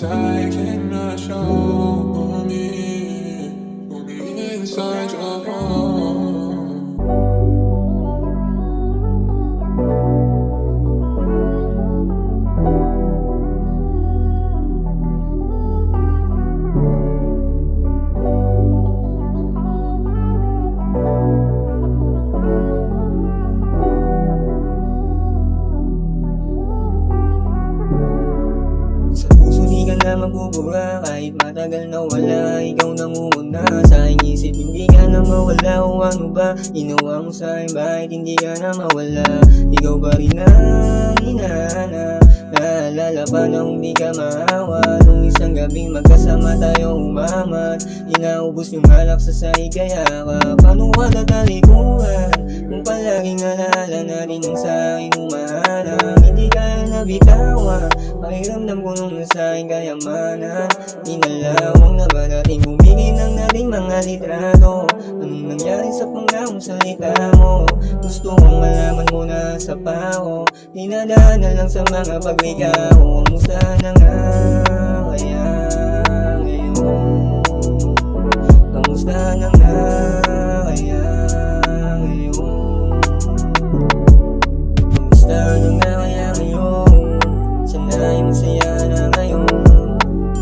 I cannot show me inside your heart. Sa puso di ka na mabubura, kahit matagal na wala, ikaw nangunguna sa aking isip, hindi ka na mawala. O ano ba ginawa mo sa akin, bakit hindi ka na mawala? Ikaw ba rin ang hinahanap? Naalala pa na hindi ka maawa, nung isang gabing magkasama tayo umamat, inaubos yung alak sa sahig, kaya ka paano ka natalikuhan? Kung palaging alaala na rin ang sa akin umahanap, hindi kaya nabitawan, pakiramdam ko nung nasa aking kayamanan. Inalawang na ba natin bumigay ng nating mga litrato? Anong nangyari sa panglawang salita mo? Gusto kong malaman mo na sa pao, dinadaan na lang sa mga pagbigaw. Kamusta na nga kaya ngayon? Kamusta na nga kaya ngayon? Kamusta na nga kaya ngayon? Sana ay masaya na ngayon,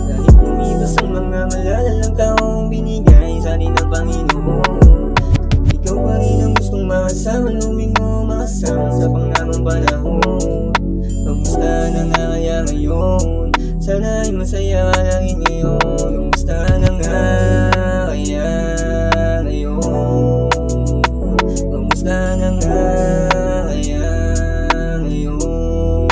kahit lumipas ang mga malalalang taong binigay sa atin ng Panginoon. Ikaw pa rin ang gustong makasama, lumingo makasama sa panglamang panahon. Kamusta na nga kaya ngayon? Sana ay masaya ka na rin ngayon. Kamusta na nga kaya ngayon? Kamusta na nga kaya ngayon?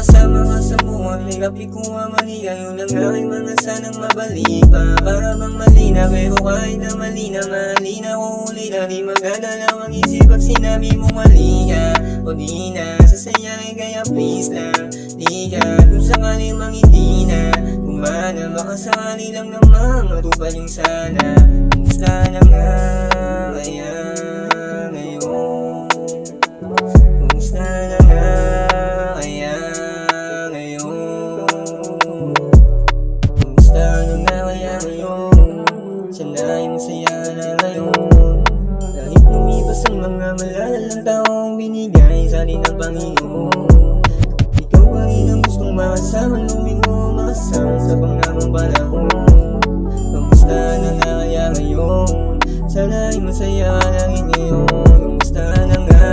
Kasama ka sa buwan, may kapi ko ang mali, ngayon lang aking mga sanang mabalik pa. Para mang malina, pero kahit na malina, malina ko ulit na di magdadalaw ang isip pag sinabi mo mali ka o di na. Sasayangin kaya please lang, di ka. Kung sakaling mang hindi na gumana, baka sakali lang naman matupad yung sana. Kamusta na nga kaya ngayon? Kamusta na nga kaya ngayon? Kamusta na nga kaya ngayon? Sana ay masaya na ngayon, kahit lumipas ang mga malalalang taong binigay sa atin ng Panginoon. Ikaw pa rin ang gustong makasama, lumingo makasama sa panglamang panahon. Kamusta na nga kaya ngayon? Sana ay masaya ka na rin ngayon. Kamusta na nga